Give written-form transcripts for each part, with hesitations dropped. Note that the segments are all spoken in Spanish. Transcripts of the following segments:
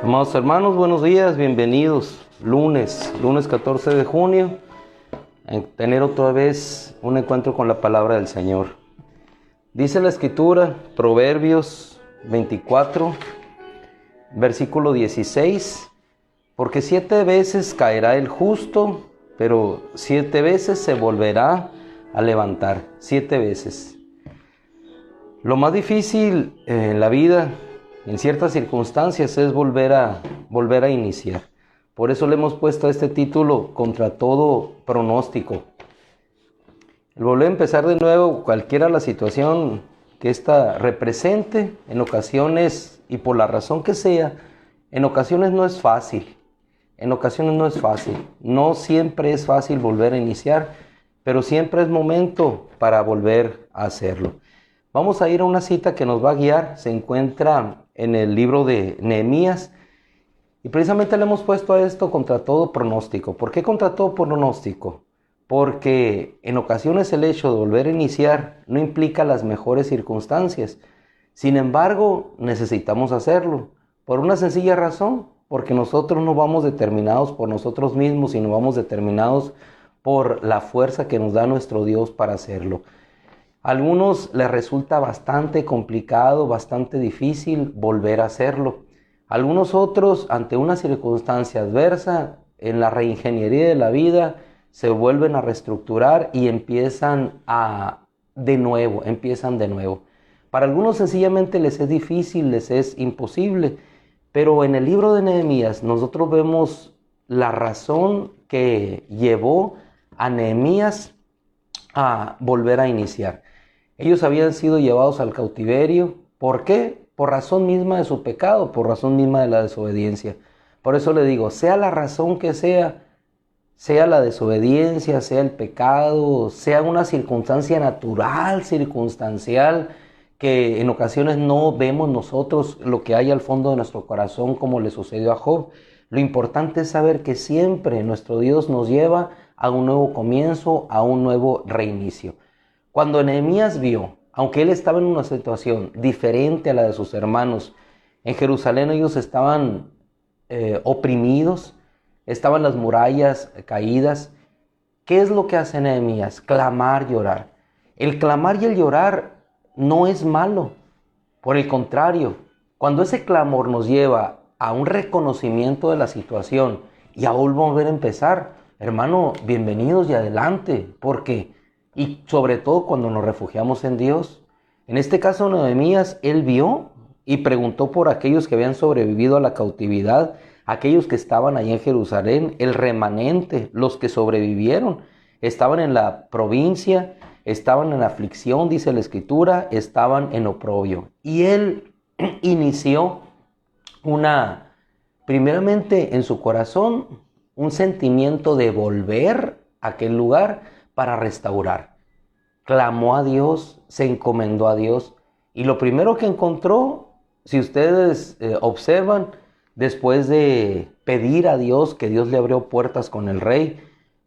Amados hermanos, buenos días, bienvenidos. Lunes 14 de junio, en tener otra vez un encuentro con la palabra del Señor. Dice la Escritura, Proverbios 24, versículo 16, porque 7 veces caerá el justo, pero 7 veces se volverá a levantar. 7 veces. Lo más difícil en la vida, en ciertas circunstancias, es volver a iniciar. Por eso le hemos puesto a este título, Contra todo pronóstico. El volver a empezar de nuevo, cualquiera la situación que ésta represente, en ocasiones, y por la razón que sea, en ocasiones no es fácil. No siempre es fácil volver a iniciar, pero siempre es momento para volver a hacerlo. Vamos a ir a una cita que nos va a guiar, se encuentra en el libro de Nehemías, y precisamente le hemos puesto a esto contra todo pronóstico. ¿Por qué contra todo pronóstico? Porque en ocasiones el hecho de volver a iniciar no implica las mejores circunstancias. Sin embargo, necesitamos hacerlo, por una sencilla razón, porque nosotros no vamos determinados por nosotros mismos, sino vamos determinados por la fuerza que nos da nuestro Dios para hacerlo. A algunos les resulta bastante complicado, bastante difícil volver a hacerlo. Algunos otros, ante una circunstancia adversa, en la reingeniería de la vida, se vuelven a reestructurar y empiezan de nuevo. Para algunos sencillamente les es difícil, les es imposible. Pero en el libro de Nehemías nosotros vemos la razón que llevó a Nehemías a volver a iniciar. Ellos habían sido llevados al cautiverio. ¿Por qué? Por razón misma de su pecado, por razón misma de la desobediencia. Por eso le digo, sea la razón que sea la desobediencia, sea el pecado, sea una circunstancia natural, circunstancial, que en ocasiones no vemos nosotros lo que hay al fondo de nuestro corazón, como le sucedió a Job. Lo importante es saber que siempre nuestro Dios nos lleva a un nuevo comienzo, a un nuevo reinicio. Cuando Nehemías vio, aunque él estaba en una situación diferente a la de sus hermanos, en Jerusalén ellos estaban oprimidos, estaban las murallas caídas. ¿Qué es lo que hace Nehemías? Clamar, llorar. El clamar y el llorar no es malo. Por el contrario, cuando ese clamor nos lleva a un reconocimiento de la situación y a volver a empezar, hermano, bienvenidos y adelante, porque, y sobre todo cuando nos refugiamos en Dios. En este caso, Nehemías, él vio y preguntó por aquellos que habían sobrevivido a la cautividad, aquellos que estaban allí en Jerusalén, el remanente, los que sobrevivieron, estaban en la provincia, estaban en aflicción, dice la Escritura, estaban en oprobio. Y él inició primeramente en su corazón, un sentimiento de volver a aquel lugar para restaurar. Clamó a Dios, se encomendó a Dios. Y lo primero que encontró, si ustedes observan, después de pedir a Dios, que Dios le abrió puertas con el rey,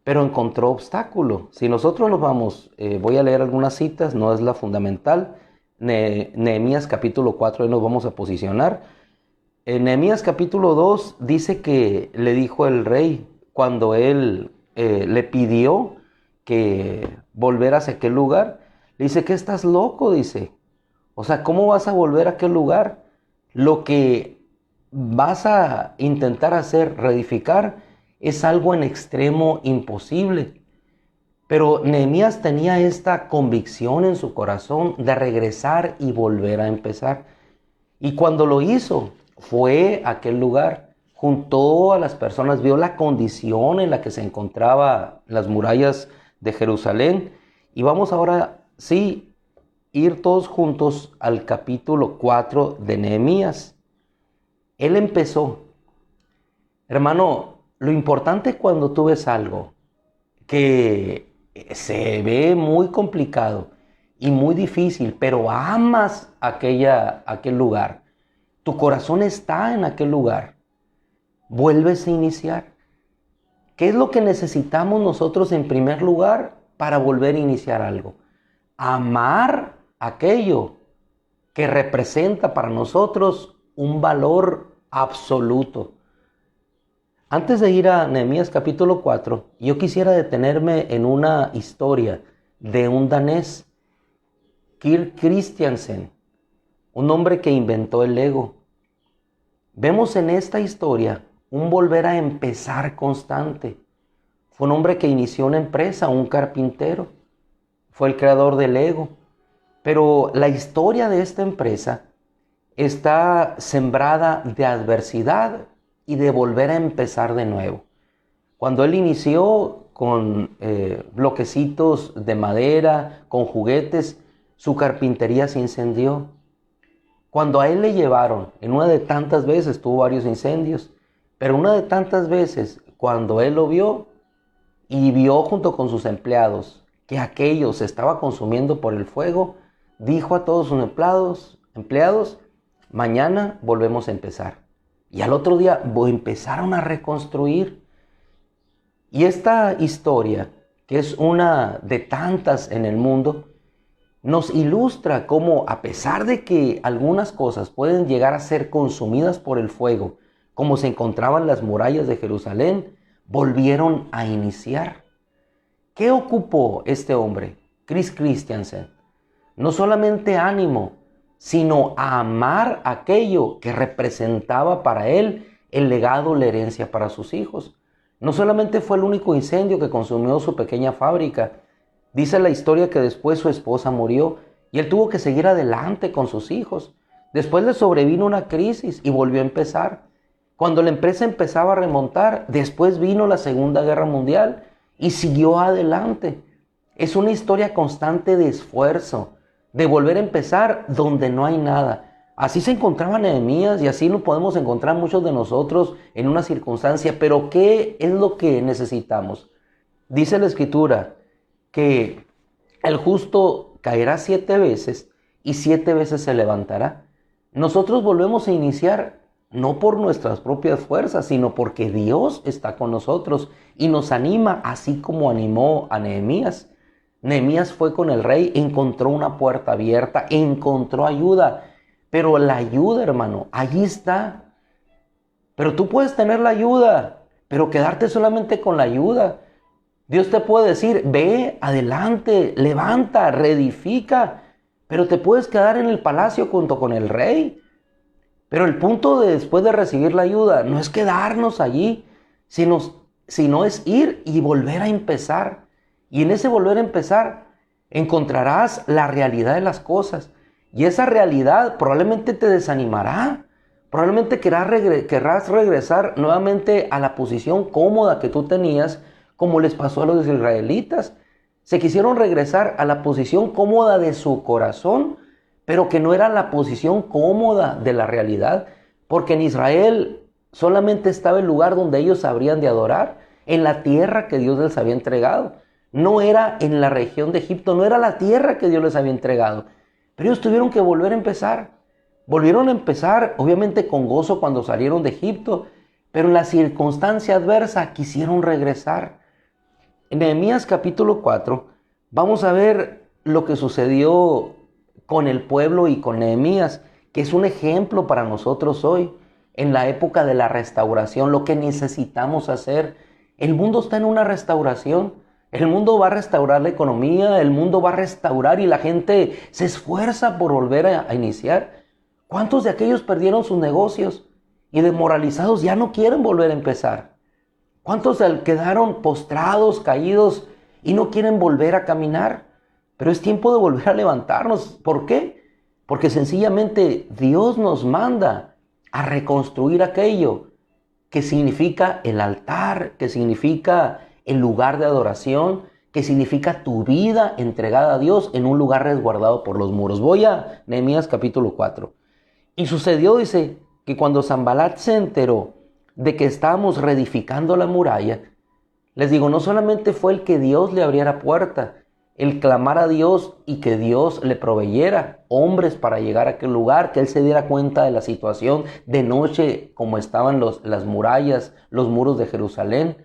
pero encontró obstáculo. Si nosotros nos vamos, voy a leer algunas citas, no es la fundamental. Nehemías capítulo 4, ahí nos vamos a posicionar. En Nehemías capítulo 2 dice que le dijo el rey, cuando él le pidió que volviera hacia aquel lugar, le dice que estás loco, dice. O sea, ¿cómo vas a volver a aquel lugar? Lo que vas a intentar hacer, reedificar, es algo en extremo imposible. Pero Nehemías tenía esta convicción en su corazón de regresar y volver a empezar. Y cuando lo hizo, fue a aquel lugar, juntó a las personas, vio la condición en la que se encontraban las murallas de Jerusalén. Y vamos ahora, sí, ir todos juntos al capítulo 4 de Nehemías. Él empezó. Hermano, lo importante cuando tú ves algo que se ve muy complicado y muy difícil, pero amas aquel lugar, tu corazón está en aquel lugar, vuelves a iniciar. ¿Qué es lo que necesitamos nosotros en primer lugar para volver a iniciar algo? Amar aquello que representa para nosotros un valor absoluto. Antes de ir a Nehemías capítulo 4, yo quisiera detenerme en una historia de un danés, Kirk Christiansen, un hombre que inventó el Lego. Vemos en esta historia un volver a empezar constante. Fue un hombre que inició una empresa, un carpintero. Fue el creador del Lego. Pero la historia de esta empresa está sembrada de adversidad y de volver a empezar de nuevo. Cuando él inició con bloquecitos de madera, con juguetes, su carpintería se incendió. Cuando a él le llevaron, en una de tantas veces, tuvo varios incendios, pero una de tantas veces, cuando él lo vio y vio junto con sus empleados que aquello se estaba consumiendo por el fuego, dijo a todos sus empleados, mañana volvemos a empezar. Y al otro día empezaron a reconstruir. Y esta historia, que es una de tantas en el mundo, nos ilustra cómo, a pesar de que algunas cosas pueden llegar a ser consumidas por el fuego, como se encontraban las murallas de Jerusalén, volvieron a iniciar. ¿Qué ocupó este hombre, Chris Christiansen? No solamente ánimo, sino a amar aquello que representaba para él el legado, la herencia para sus hijos. No solamente fue el único incendio que consumió su pequeña fábrica. Dice la historia que después su esposa murió y él tuvo que seguir adelante con sus hijos. Después le sobrevino una crisis y volvió a empezar. Cuando la empresa empezaba a remontar, después vino la Segunda Guerra Mundial y siguió adelante. Es una historia constante de esfuerzo, de volver a empezar donde no hay nada. Así se encontraba Nehemías y así lo podemos encontrar muchos de nosotros en una circunstancia. Pero ¿qué es lo que necesitamos? Dice la Escritura que el justo caerá 7 veces y 7 veces se levantará. Nosotros volvemos a iniciar no por nuestras propias fuerzas, sino porque Dios está con nosotros y nos anima, así como animó a Nehemías. Nehemías fue con el rey, encontró una puerta abierta, encontró ayuda. Pero la ayuda, hermano, allí está. Pero tú puedes tener la ayuda, pero quedarte solamente con la ayuda. Dios te puede decir, ve adelante, levanta, reedifica, pero te puedes quedar en el palacio junto con el rey. Pero el punto de después de recibir la ayuda no es quedarnos allí, sino es ir y volver a empezar. Y en ese volver a empezar encontrarás la realidad de las cosas. Y esa realidad probablemente te desanimará. Probablemente querrás regresar nuevamente a la posición cómoda que tú tenías, como les pasó a los israelitas. Se quisieron regresar a la posición cómoda de su corazón, pero que no era la posición cómoda de la realidad, porque en Israel solamente estaba el lugar donde ellos habrían de adorar, en la tierra que Dios les había entregado. No era en la región de Egipto, no era la tierra que Dios les había entregado. Pero ellos tuvieron que volver a empezar. Volvieron a empezar, obviamente con gozo cuando salieron de Egipto, pero en la circunstancia adversa quisieron regresar. En Nehemías capítulo 4 vamos a ver lo que sucedió con el pueblo y con Nehemías, que es un ejemplo para nosotros hoy, en la época de la restauración, lo que necesitamos hacer. El mundo está en una restauración. El mundo va a restaurar la economía, el mundo va a restaurar y la gente se esfuerza por volver a iniciar. ¿Cuántos de aquellos perdieron sus negocios y desmoralizados ya no quieren volver a empezar? ¿Cuántos quedaron postrados, caídos y no quieren volver a caminar? Pero es tiempo de volver a levantarnos. ¿Por qué? Porque sencillamente Dios nos manda a reconstruir aquello que significa el altar, que significa el lugar de adoración, que significa tu vida entregada a Dios en un lugar resguardado por los muros. Voy a Nehemías capítulo 4. Y sucedió, dice, que cuando Sanbalat se enteró de que estábamos reedificando la muralla, les digo, no solamente fue el que Dios le abriera puerta, el clamar a Dios y que Dios le proveyera hombres para llegar a aquel lugar, que él se diera cuenta de la situación de noche, como estaban las murallas, los muros de Jerusalén,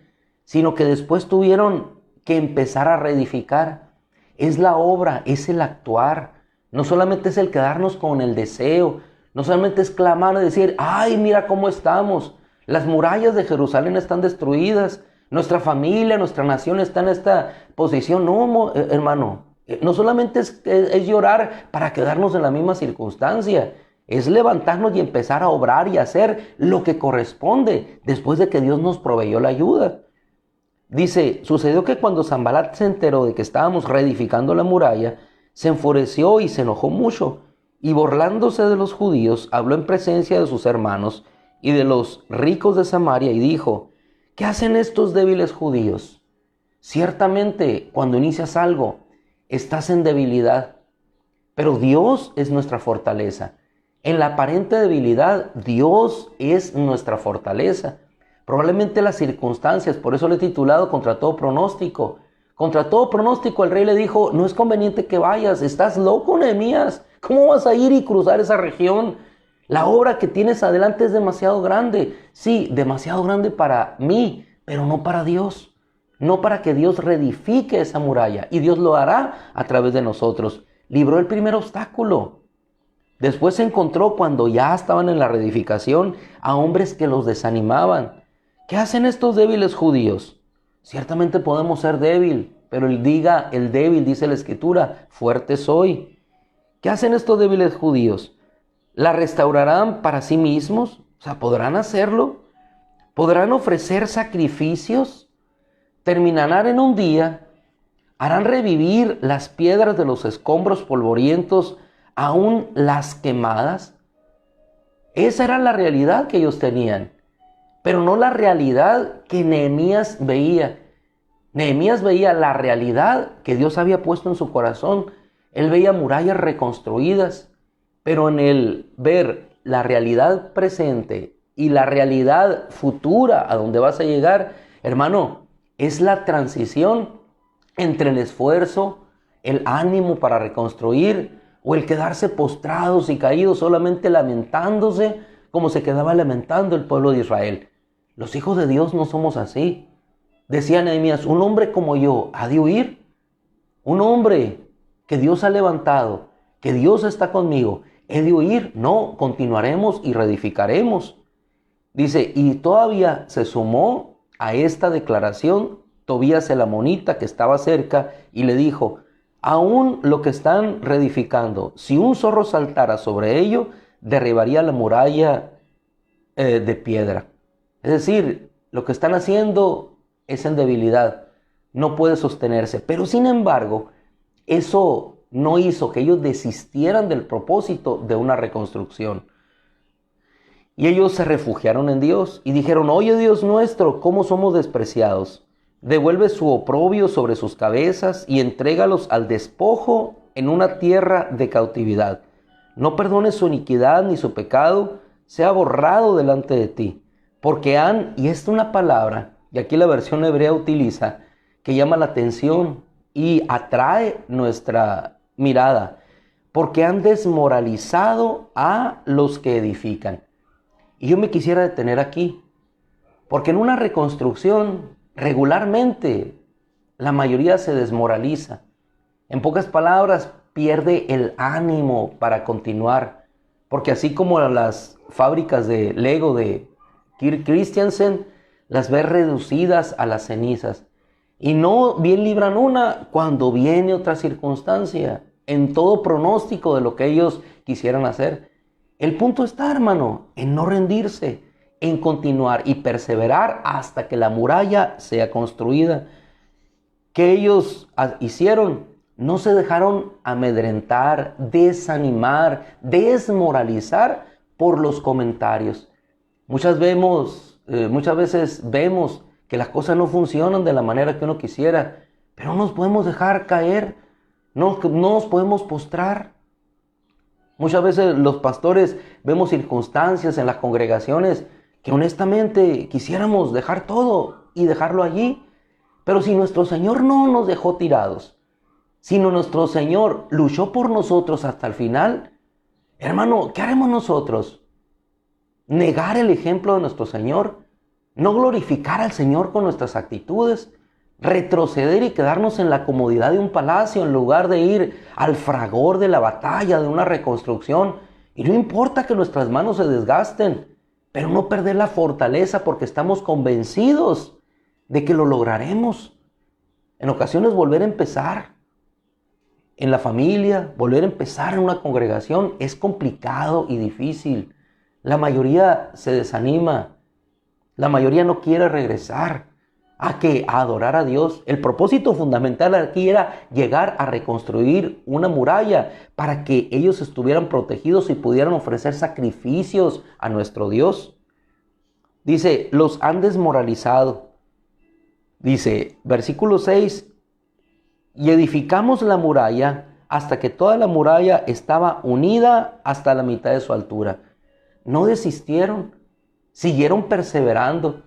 sino que después tuvieron que empezar a reedificar. Es la obra, es el actuar. No solamente es el quedarnos con el deseo, No solamente es clamar y decir, ay, mira cómo estamos. Las murallas de Jerusalén están destruidas. Nuestra familia, nuestra nación está en esta posición. No, hermano, no solamente es llorar para quedarnos en la misma circunstancia. Es levantarnos y empezar a obrar y hacer lo que corresponde después de que Dios nos proveyó la ayuda. Dice, sucedió que cuando Sanbalat se enteró de que estábamos reedificando la muralla, se enfureció y se enojó mucho, y burlándose de los judíos, habló en presencia de sus hermanos y de los ricos de Samaria y dijo, ¿qué hacen estos débiles judíos? Ciertamente, cuando inicias algo, estás en debilidad, pero Dios es nuestra fortaleza. En la aparente debilidad, Dios es nuestra fortaleza. Probablemente las circunstancias, por eso le he titulado Contra todo pronóstico. Contra todo pronóstico el rey le dijo, no es conveniente que vayas, estás loco, Nehemías. ¿Cómo vas a ir y cruzar esa región? La obra que tienes adelante es demasiado grande. Sí, demasiado grande para mí, pero no para Dios. No para que Dios reedifique esa muralla. Y Dios lo hará a través de nosotros. Libró el primer obstáculo. Después se encontró, cuando ya estaban en la reedificación, a hombres que los desanimaban. ¿Qué hacen estos débiles judíos? Ciertamente podemos ser débil, pero el débil, dice la Escritura, fuerte soy. ¿Qué hacen estos débiles judíos? ¿La restaurarán para sí mismos? O sea, ¿podrán hacerlo? ¿Podrán ofrecer sacrificios? ¿Terminarán en un día? ¿Harán revivir las piedras de los escombros polvorientos, aún las quemadas? Esa era la realidad que ellos tenían, pero no la realidad que Nehemías veía. Nehemías veía la realidad que Dios había puesto en su corazón. Él veía murallas reconstruidas, pero en el ver la realidad presente y la realidad futura a donde vas a llegar, hermano, es la transición entre el esfuerzo, el ánimo para reconstruir o el quedarse postrados y caídos solamente lamentándose como se quedaba lamentando el pueblo de Israel. Los hijos de Dios no somos así. Decía Nehemías, un hombre como yo ha de huir. Un hombre que Dios ha levantado, que Dios está conmigo, he de huir. No, continuaremos y reedificaremos. Dice, y todavía se sumó a esta declaración Tobías el amonita que estaba cerca y le dijo, aún lo que están reedificando, si un zorro saltara sobre ello, derribaría la muralla de piedra. Es decir, lo que están haciendo es en debilidad, no puede sostenerse. Pero sin embargo, eso no hizo que ellos desistieran del propósito de una reconstrucción. Y ellos se refugiaron en Dios y dijeron, oye Dios nuestro, ¿cómo somos despreciados? Devuelve su oprobio sobre sus cabezas y entrégalos al despojo en una tierra de cautividad. No perdones su iniquidad ni su pecado, sea borrado delante de ti. Porque y esta es una palabra, y aquí la versión hebrea utiliza, que llama la atención y atrae nuestra mirada. Porque han desmoralizado a los que edifican. Y yo me quisiera detener aquí. Porque en una reconstrucción, regularmente, la mayoría se desmoraliza. En pocas palabras, pierde el ánimo para continuar. Porque así como las fábricas de Lego de Kirk Christiansen, las ves reducidas a las cenizas. Y no bien libran una cuando viene otra circunstancia, en todo pronóstico de lo que ellos quisieran hacer. El punto está, hermano, en no rendirse, en continuar y perseverar hasta que la muralla sea construida. ¿Qué ellos hicieron? No se dejaron amedrentar, desanimar, desmoralizar por los comentarios. Muchas veces vemos que las cosas no funcionan de la manera que uno quisiera, pero no nos podemos dejar caer, no nos podemos postrar. Muchas veces los pastores vemos circunstancias en las congregaciones que honestamente quisiéramos dejar todo y dejarlo allí. Pero si nuestro Señor no nos dejó tirados, sino nuestro Señor luchó por nosotros hasta el final, hermano, ¿qué haremos nosotros? ¿Negar el ejemplo de nuestro Señor? ¿No glorificar al Señor con nuestras actitudes? ¿Retroceder y quedarnos en la comodidad de un palacio en lugar de ir al fragor de la batalla, de una reconstrucción? Y no importa que nuestras manos se desgasten, pero no perder la fortaleza porque estamos convencidos de que lo lograremos. En ocasiones volver a empezar en la familia, volver a empezar en una congregación es complicado y difícil. La mayoría se desanima, la mayoría no quiere regresar a adorar a Dios. El propósito fundamental aquí era llegar a reconstruir una muralla para que ellos estuvieran protegidos y pudieran ofrecer sacrificios a nuestro Dios. Dice, los han desmoralizado. Dice, versículo 6, y edificamos la muralla hasta que toda la muralla estaba unida hasta la mitad de su altura. No desistieron, siguieron perseverando.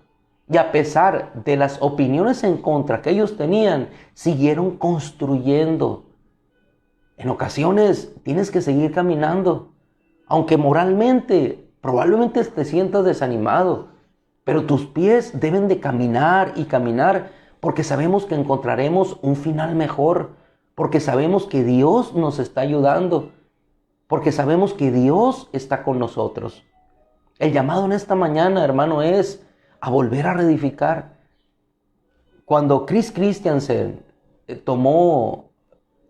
Y a pesar de las opiniones en contra que ellos tenían, siguieron construyendo. En ocasiones tienes que seguir caminando, aunque moralmente probablemente te sientas desanimado, pero tus pies deben de caminar y caminar porque sabemos que encontraremos un final mejor, porque sabemos que Dios nos está ayudando, porque sabemos que Dios está con nosotros. El llamado en esta mañana, hermano, es a volver a reedificar. Cuando Chris Christiansen tomó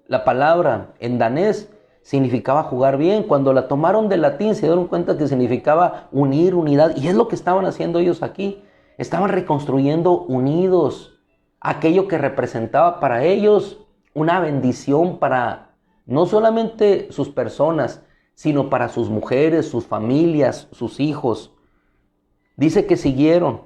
la palabra en danés, significaba jugar bien. Cuando la tomaron del latín, se dieron cuenta que significaba unir, unidad. Y es lo que estaban haciendo ellos aquí. Estaban reconstruyendo unidos aquello que representaba para ellos una bendición para no solamente sus personas, sino para sus mujeres, sus familias, sus hijos. Dice que siguieron.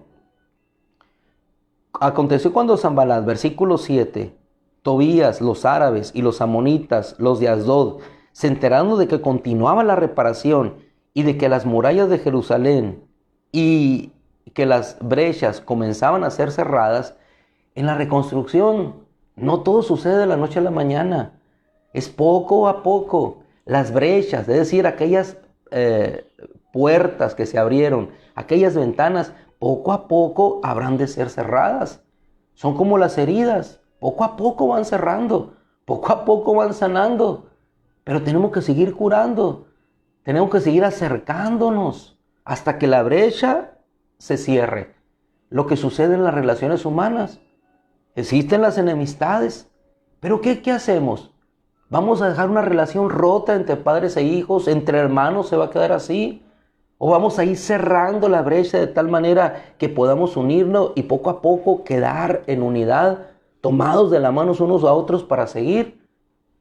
Aconteció cuando Sanbalat, versículo 7, Tobías, los árabes y los amonitas, los de Asdod, se enteraron de que continuaba la reparación y de que las murallas de Jerusalén y que las brechas comenzaban a ser cerradas. En la reconstrucción no todo sucede de la noche a la mañana. Es poco a poco. Las brechas, es decir, aquellas puertas que se abrieron, aquellas ventanas, poco a poco habrán de ser cerradas. Son como las heridas, poco a poco van cerrando, poco a poco van sanando, pero tenemos que seguir curando, tenemos que seguir acercándonos hasta que la brecha se cierre. Lo que sucede en las relaciones humanas, existen las enemistades, pero ¿qué hacemos? ¿Vamos a dejar una relación rota entre padres e hijos, entre hermanos se va a quedar así? ¿O vamos a ir cerrando la brecha de tal manera que podamos unirnos y poco a poco quedar en unidad, tomados de la mano unos a otros para seguir?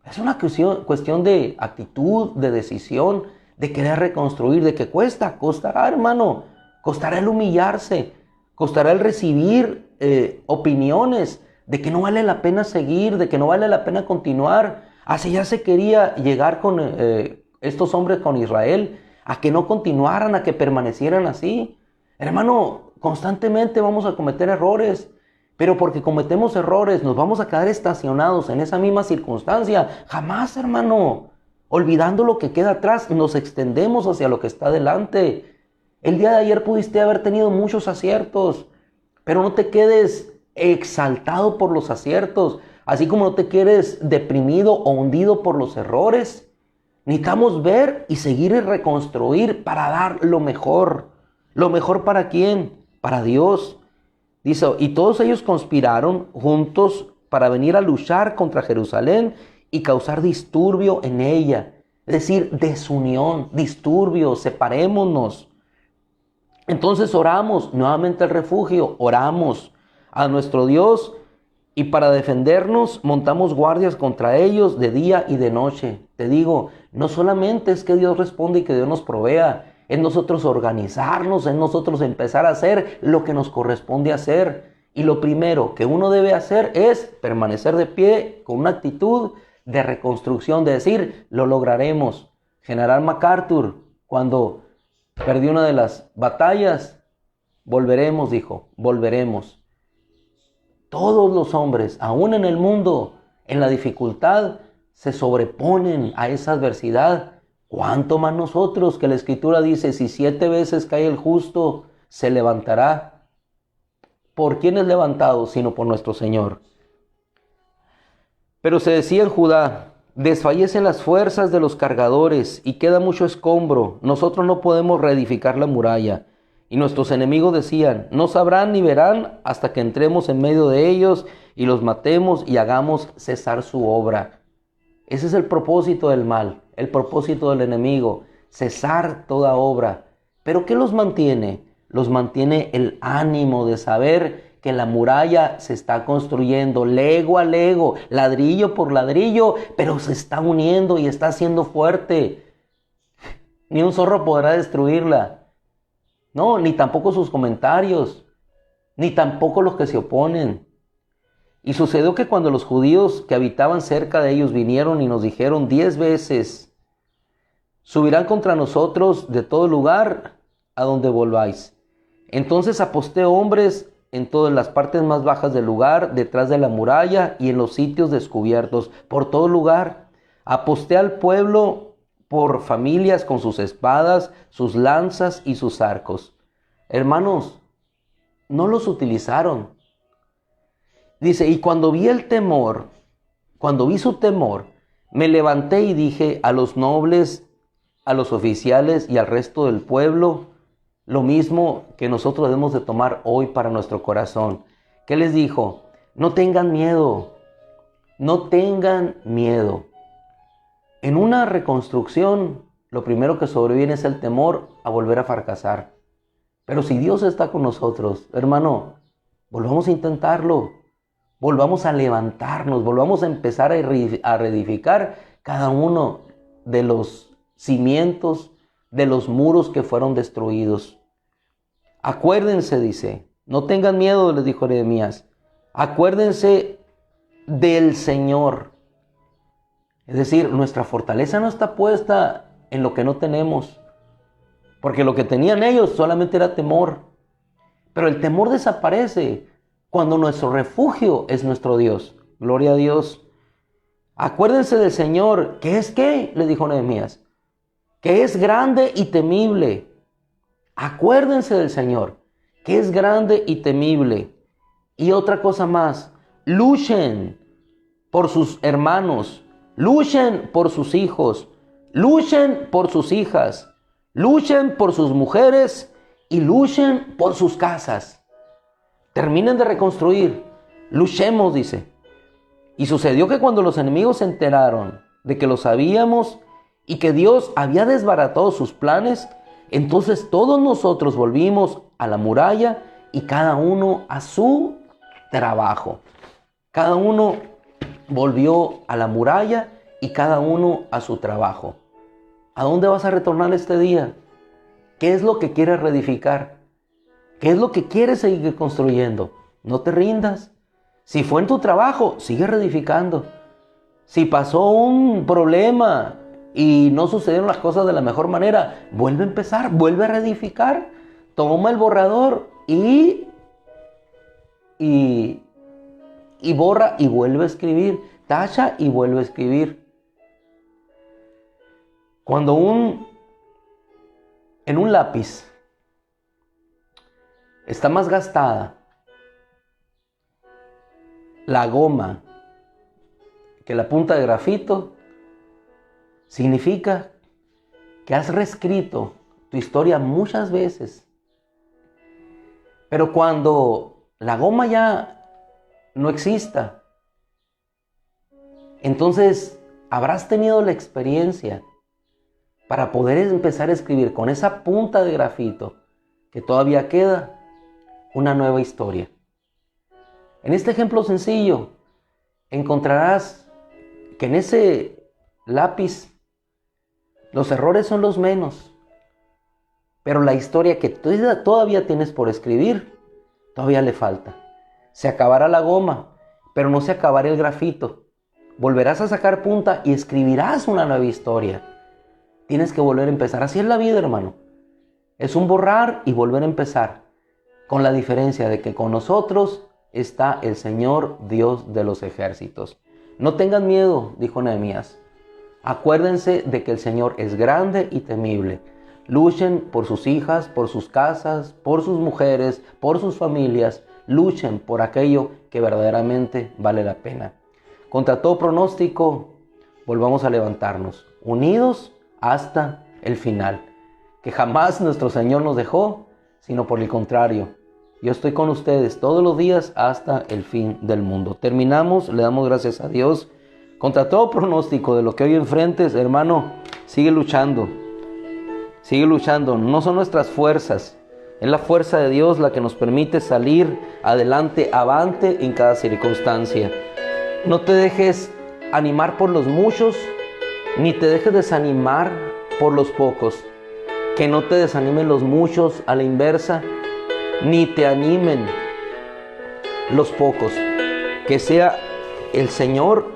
Es una cuestión de actitud, de decisión, de querer reconstruir, de que costará, hermano, costará el humillarse, costará el recibir opiniones de que no vale la pena seguir, de que no vale la pena continuar. Así ya se quería llegar con estos hombres con Israel, a que no continuaran, a que permanecieran así. Hermano, constantemente vamos a cometer errores, pero porque cometemos errores nos vamos a quedar estacionados en esa misma circunstancia. Jamás, hermano. Olvidando lo que queda atrás, nos extendemos hacia lo que está adelante. El día de ayer pudiste haber tenido muchos aciertos, pero no te quedes exaltado por los aciertos, así como no te quedes deprimido o hundido por los errores. Necesitamos ver y seguir y reconstruir para dar lo mejor. ¿Lo mejor para quién? Para Dios. Dice, y todos ellos conspiraron juntos para venir a luchar contra Jerusalén y causar disturbio en ella. Es decir, desunión, disturbio, separémonos. Entonces oramos nuevamente al refugio, oramos a nuestro Dios y para defendernos montamos guardias contra ellos de día y de noche. Te digo, no solamente es que Dios responde y que Dios nos provea, es nosotros organizarnos, es nosotros empezar a hacer lo que nos corresponde hacer. Y lo primero que uno debe hacer es permanecer de pie con una actitud de reconstrucción, de decir, lo lograremos. General MacArthur, cuando perdió una de las batallas, volveremos, dijo, volveremos. Todos los hombres, aún en el mundo, en la dificultad, se sobreponen a esa adversidad. ¿Cuánto más nosotros? Que la Escritura dice, si 7 veces cae el justo, se levantará. ¿Por quién es levantado? Sino por nuestro Señor. Pero se decía en Judá, Desfallecen las fuerzas de los cargadores y queda mucho escombro. Nosotros no podemos reedificar la muralla. Y nuestros enemigos decían, no sabrán ni verán hasta que entremos en medio de ellos y los matemos y hagamos cesar su obra. Ese es el propósito del mal, el propósito del enemigo, cesar toda obra. ¿Pero qué los mantiene? Los mantiene el ánimo de saber que la muralla se está construyendo lego a lego, ladrillo por ladrillo, pero se está uniendo y está siendo fuerte. Ni un zorro podrá destruirla. No, ni tampoco sus comentarios, ni tampoco los que se oponen. Y sucedió que cuando los judíos que habitaban cerca de ellos vinieron y nos dijeron 10 veces, subirán contra nosotros de todo lugar a donde volváis. Entonces aposté hombres en todas las partes más bajas del lugar, detrás de la muralla y en los sitios descubiertos, por todo lugar. Aposté al pueblo por familias con sus espadas, sus lanzas y sus arcos. Hermanos, no los utilizaron. Dice, y cuando vi su temor, me levanté y dije a los nobles, a los oficiales y al resto del pueblo, lo mismo que nosotros debemos de tomar hoy para nuestro corazón. ¿Qué les dijo? No tengan miedo, no tengan miedo. En una reconstrucción, lo primero que sobreviene es el temor a volver a fracasar. Pero si Dios está con nosotros, hermano, volvamos a intentarlo. Volvamos a levantarnos, volvamos a empezar a reedificar cada uno de los cimientos, de los muros que fueron destruidos. Acuérdense, dice, no tengan miedo, les dijo Nehemías. Acuérdense del Señor. Es decir, nuestra fortaleza no está puesta en lo que no tenemos, porque lo que tenían ellos solamente era temor. Pero el temor desaparece cuando nuestro refugio es nuestro Dios. Gloria a Dios. Acuérdense del Señor. ¿Qué es qué? Le dijo Nehemías. Que es grande y temible. Acuérdense del Señor, que es grande y temible. Y otra cosa más, luchen por sus hermanos, luchen por sus hijos, luchen por sus hijas, luchen por sus mujeres y luchen por sus casas. Terminen de reconstruir, luchemos, dice. Y sucedió que cuando los enemigos se enteraron de que lo sabíamos y que Dios había desbaratado sus planes, entonces todos nosotros volvimos a la muralla y cada uno a su trabajo. Cada uno volvió a la muralla y cada uno a su trabajo. ¿A dónde vas a retornar este día? ¿Qué es lo que quieres reedificar? ¿Qué es lo que quieres seguir construyendo? No te rindas. Si fue en tu trabajo, sigue reedificando. Si pasó un problema y no sucedieron las cosas de la mejor manera, vuelve a empezar, vuelve a reedificar. Toma el borrador y borra y vuelve a escribir. Tacha y vuelve a escribir. Cuando en un lápiz está más gastada la goma que la punta de grafito, significa que has reescrito tu historia muchas veces. Pero cuando la goma ya no exista, entonces habrás tenido la experiencia para poder empezar a escribir con esa punta de grafito que todavía queda una nueva historia. En este ejemplo sencillo encontrarás que en ese lápiz los errores son los menos, pero la historia que todavía tienes por escribir, todavía le falta. Se acabará la goma, pero no se acabará el grafito. Volverás a sacar punta y escribirás una nueva historia. Tienes que volver a empezar. Así es la vida, hermano. Es un borrar y volver a empezar, con la diferencia de que con nosotros está el Señor Dios de los ejércitos. No tengan miedo, dijo Nehemías. Acuérdense de que el Señor es grande y temible. Luchen por sus hijas, por sus casas, por sus mujeres, por sus familias. Luchen por aquello que verdaderamente vale la pena. Contra todo pronóstico, volvamos a levantarnos, unidos hasta el final. Que jamás nuestro Señor nos dejó, sino por el contrario. Yo estoy con ustedes todos los días hasta el fin del mundo. Terminamos, le damos gracias a Dios. Contra todo pronóstico de lo que hoy enfrentes, hermano, sigue luchando. Sigue luchando. No son nuestras fuerzas. Es la fuerza de Dios la que nos permite salir adelante, avante en cada circunstancia. No te dejes animar por los muchos, ni te dejes desanimar por los pocos. Que no te desanimen los muchos a la inversa, ni te animen los pocos. Que sea el Señor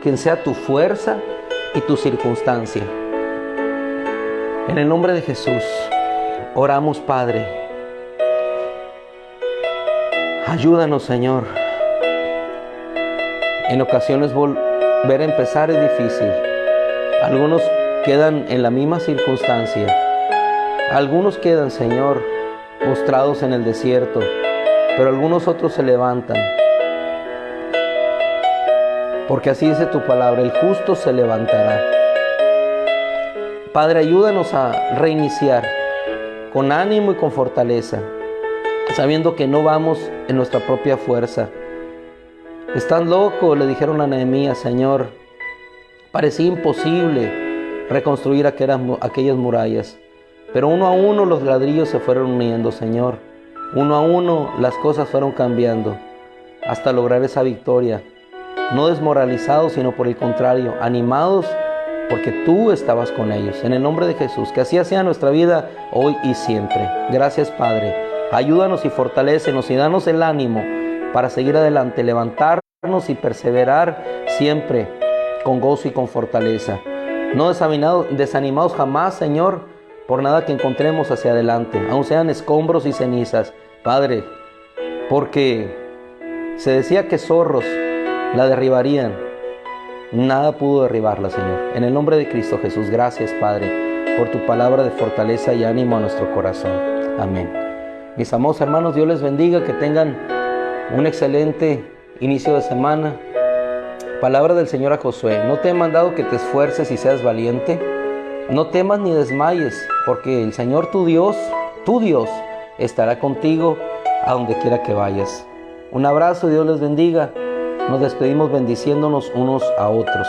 quien sea tu fuerza y tu circunstancia. En el nombre de Jesús, oramos, Padre. Ayúdanos, Señor. En ocasiones volver a empezar es difícil. Algunos quedan en la misma circunstancia. Algunos quedan, Señor, postrados en el desierto, pero algunos otros se levantan. Porque así dice tu palabra, el justo se levantará. Padre, ayúdanos a reiniciar con ánimo y con fortaleza, sabiendo que no vamos en nuestra propia fuerza. Estás loco, le dijeron a Nehemías, Señor. Parecía imposible reconstruir aquellas murallas. Pero uno a uno los ladrillos se fueron uniendo, Señor. Uno a uno las cosas fueron cambiando hasta lograr esa victoria. No desmoralizados, sino por el contrario, animados porque tú estabas con ellos. En el nombre de Jesús, que así sea nuestra vida hoy y siempre. Gracias, Padre. Ayúdanos y fortalécenos y danos el ánimo para seguir adelante, levantarnos y perseverar siempre con gozo y con fortaleza. No desanimados jamás, Señor, por nada que encontremos hacia adelante, aun sean escombros y cenizas, Padre, porque se decía que zorros la derribarían, nada pudo derribarla, Señor. En el nombre de Cristo Jesús, gracias, Padre, por tu palabra de fortaleza y ánimo a nuestro corazón. Amén. Mis amados hermanos, Dios les bendiga, que tengan un excelente inicio de semana. Palabra del Señor a Josué: no te he mandado que te esfuerces y seas valiente. No temas ni desmayes, porque el Señor tu Dios, estará contigo a donde quiera que vayas. Un abrazo y Dios les bendiga. Nos despedimos bendiciéndonos unos a otros.